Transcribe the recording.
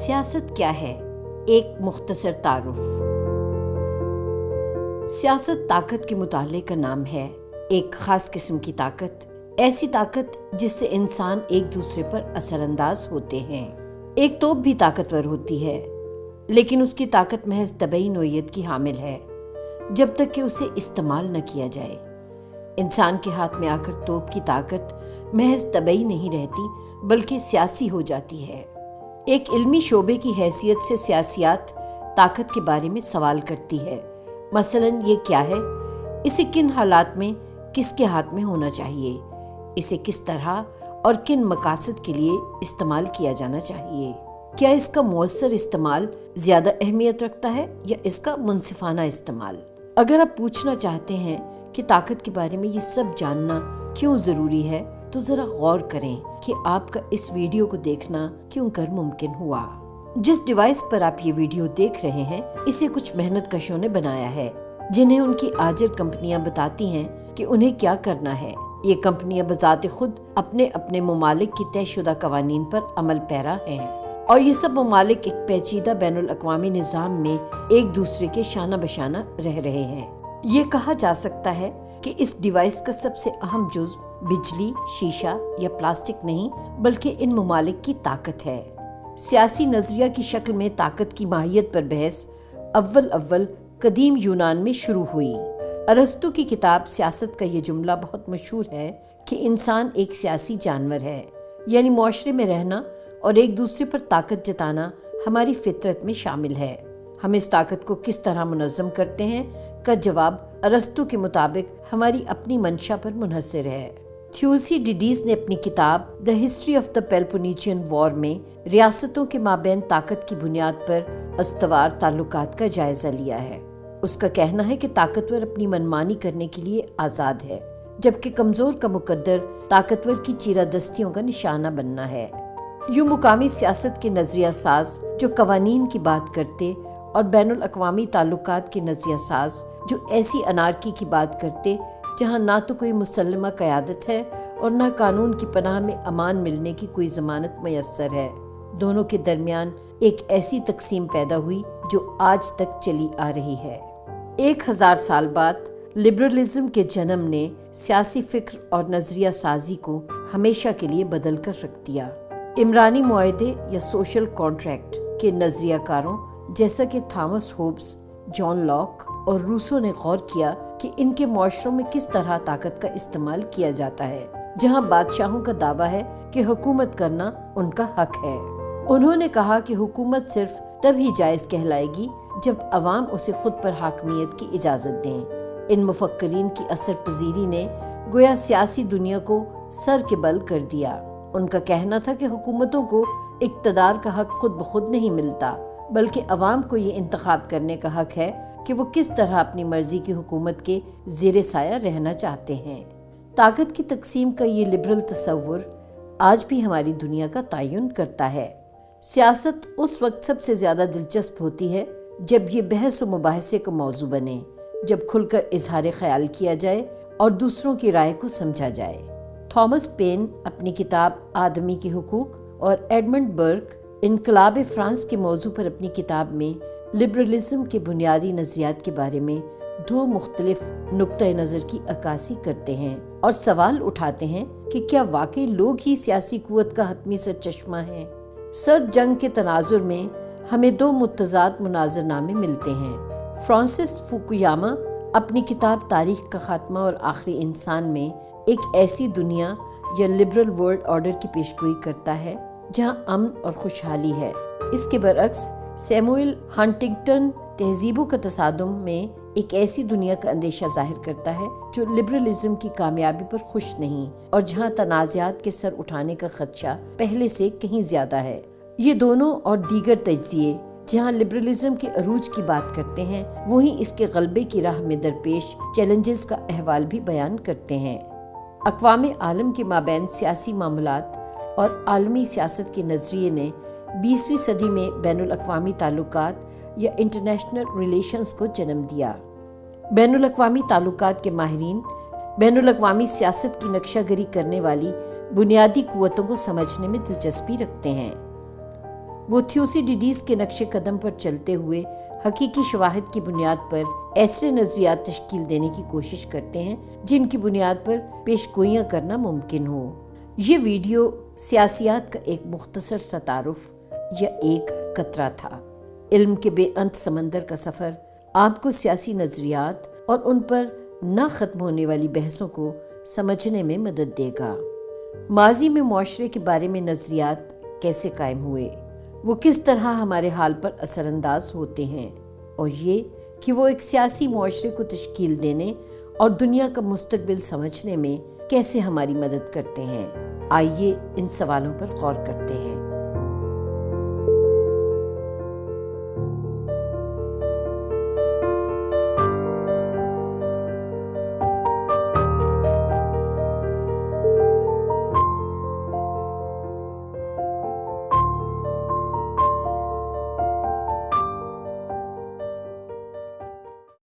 سیاست کیا ہے؟ ایک مختصر تعارف۔ سیاست طاقت کے مطالعے کا نام ہے، ایک خاص قسم کی طاقت، ایسی طاقت جس سے انسان ایک دوسرے پر اثر انداز ہوتے ہیں۔ ایک توپ بھی طاقتور ہوتی ہے، لیکن اس کی طاقت محض طبعی نوعیت کی حامل ہے جب تک کہ اسے استعمال نہ کیا جائے۔ انسان کے ہاتھ میں آ کر توپ کی طاقت محض طبعی نہیں رہتی بلکہ سیاسی ہو جاتی ہے۔ ایک علمی شعبے کی حیثیت سے سیاسیات طاقت کے بارے میں سوال کرتی ہے، مثلاً یہ کیا ہے، اسے کن حالات میں کس کے ہاتھ میں ہونا چاہیے، اسے کس طرح اور کن مقاصد کے لیے استعمال کیا جانا چاہیے، کیا اس کا مؤثر استعمال زیادہ اہمیت رکھتا ہے یا اس کا منصفانہ استعمال۔ اگر آپ پوچھنا چاہتے ہیں کہ طاقت کے بارے میں یہ سب جاننا کیوں ضروری ہے تو ذرا غور کریں کہ آپ کا اس ویڈیو کو دیکھنا کیوں کر ممکن ہوا۔ جس ڈیوائس پر آپ یہ ویڈیو دیکھ رہے ہیں اسے کچھ محنت کشوں نے بنایا ہے، جنہیں ان کی آجر کمپنیاں بتاتی ہیں کہ انہیں کیا کرنا ہے۔ یہ کمپنیاں بذات خود اپنے اپنے ممالک کی طے شدہ قوانین پر عمل پیرا ہیں، اور یہ سب ممالک ایک پیچیدہ بین الاقوامی نظام میں ایک دوسرے کے شانہ بشانہ رہ رہے ہیں۔ یہ کہا جا سکتا ہے کہ اس ڈیوائس کا سب سے اہم جزو بجلی، شیشہ یا پلاسٹک نہیں بلکہ ان ممالک کی طاقت ہے۔ سیاسی نظریہ کی شکل میں طاقت کی ماہیت پر بحث اول قدیم یونان میں شروع ہوئی۔ ارسطو کی کتاب سیاست کا یہ جملہ بہت مشہور ہے کہ انسان ایک سیاسی جانور ہے، یعنی معاشرے میں رہنا اور ایک دوسرے پر طاقت جتانا ہماری فطرت میں شامل ہے۔ ہم اس طاقت کو کس طرح منظم کرتے ہیں کا جواب ارسطو کے مطابق ہماری اپنی منشا پر منحصر ہے۔ تھیوسیڈیڈیز نے اپنی کتاب the history of the Peloponnesian وار میں ریاستوں کے مابین طاقت کی بنیاد پر استوار تعلقات کا جائزہ لیا ہے۔ اس کا کہنا ہے کہ طاقتور اپنی منمانی کرنے کے لیے آزاد ہے، جبکہ کمزور کا مقدر طاقتور کی چیرہ دستیوں کا نشانہ بننا ہے۔ یوں مقامی سیاست کے نظریہ ساز جو قوانین کی بات کرتے اور بین الاقوامی تعلقات کے نظریہ ساز جو ایسی انارکی کی بات کرتے جہاں نہ تو کوئی مسلمہ قیادت ہے اور نہ قانون کی پناہ میں امان ملنے کی کوئی ضمانت میسر ہے، دونوں کے درمیان ایک ایسی تقسیم پیدا ہوئی جو آج تک چلی آ رہی ہے۔ 1000 سال بعد لبرلزم کے جنم نے سیاسی فکر اور نظریہ سازی کو ہمیشہ کے لیے بدل کر رکھ دیا۔ عمرانی معاہدے یا سوشل کانٹریکٹ کے نظریہ کاروں جیسا کہ تھامس ہوبز، جان لاک اور روسو نے غور کیا کہ ان کے معاشروں میں کس طرح طاقت کا استعمال کیا جاتا ہے، جہاں بادشاہوں کا دعویٰ ہے کہ حکومت کرنا ان کا حق ہے۔ انہوں نے کہا کہ حکومت صرف تب ہی جائز کہلائے گی جب عوام اسے خود پر حاکمیت کی اجازت دیں۔ ان مفکرین کی اثر پذیری نے گویا سیاسی دنیا کو سر کے بل کر دیا۔ ان کا کہنا تھا کہ حکومتوں کو اقتدار کا حق خود بخود نہیں ملتا، بلکہ عوام کو یہ انتخاب کرنے کا حق ہے کہ وہ کس طرح اپنی مرضی کی حکومت کے زیر سایہ رہنا چاہتے ہیں۔ طاقت کی تقسیم کا یہ لبرل تصور آج بھی ہماری دنیا کا تعین کرتا ہے۔ سیاست اس وقت سب سے زیادہ دلچسپ ہوتی ہے جب یہ بحث و مباحثے کا موضوع بنے، جب کھل کر اظہار خیال کیا جائے اور دوسروں کی رائے کو سمجھا جائے۔ تھامس پین اپنی کتاب آدمی کے حقوق اور ایڈمنڈ برک انقلاب فرانس کے موضوع پر اپنی کتاب میں لبرلزم کے بنیادی نظریات کے بارے میں 2 مختلف نقطۂ نظر کی عکاسی کرتے ہیں اور سوال اٹھاتے ہیں کہ کیا واقعی لوگ ہی سیاسی قوت کا حتمی سرچشمہ ہیں۔ سرد جنگ کے تناظر میں ہمیں 2 متضاد مناظر نامے ملتے ہیں۔ فرانسس فوکویاما اپنی کتاب تاریخ کا خاتمہ اور آخری انسان میں ایک ایسی دنیا یا لبرل ورلڈ آرڈر کی پیشگوئی کرتا ہے جہاں امن اور خوشحالی ہے۔ اس کے برعکس سیموئل ہنٹنگٹن تہذیبوں کا تصادم میں ایک ایسی دنیا کا اندیشہ ظاہر کرتا ہے جو لبرلزم کی کامیابی پر خوش نہیں اور جہاں تنازعات کے سر اٹھانے کا خدشہ پہلے سے کہیں زیادہ ہے۔ یہ دونوں اور دیگر تجزیے جہاں لبرلزم کے عروج کی بات کرتے ہیں وہیں اس کے غلبے کی راہ میں درپیش چیلنجز کا احوال بھی بیان کرتے ہیں۔ اقوام عالم کے مابین سیاسی معاملات اور عالمی سیاست کے نظریے نے 20ویں صدی میں بین الاقوامی تعلقات یا انٹرنیشنل ریلیشنز کو جنم دیا۔ بین الاقوامی تعلقات کے ماہرین بین الاقوامی سیاست کی نقشہ گری کرنے والی بنیادی قوتوں کو سمجھنے میں دلچسپی رکھتے ہیں۔ وہ تھیوسیڈیڈیز کے نقش قدم پر چلتے ہوئے حقیقی شواہد کی بنیاد پر ایسے نظریات تشکیل دینے کی کوشش کرتے ہیں جن کی بنیاد پر پیش گوئیاں کرنا ممکن ہو۔ یہ ویڈیو سیاسیات کا ایک مختصر سا تعارف یا ایک قطرہ تھا۔ علم کے بے انت سمندر کا سفر آپ کو سیاسی نظریات اور ان پر نہ ختم ہونے والی بحثوں کو سمجھنے میں مدد دے گا۔ ماضی میں معاشرے کے بارے میں نظریات کیسے قائم ہوئے، وہ کس طرح ہمارے حال پر اثر انداز ہوتے ہیں، اور یہ کہ وہ ایک سیاسی معاشرے کو تشکیل دینے اور دنیا کا مستقبل سمجھنے میں کیسے ہماری مدد کرتے ہیں۔ آئیے ان سوالوں پر غور کرتے ہیں۔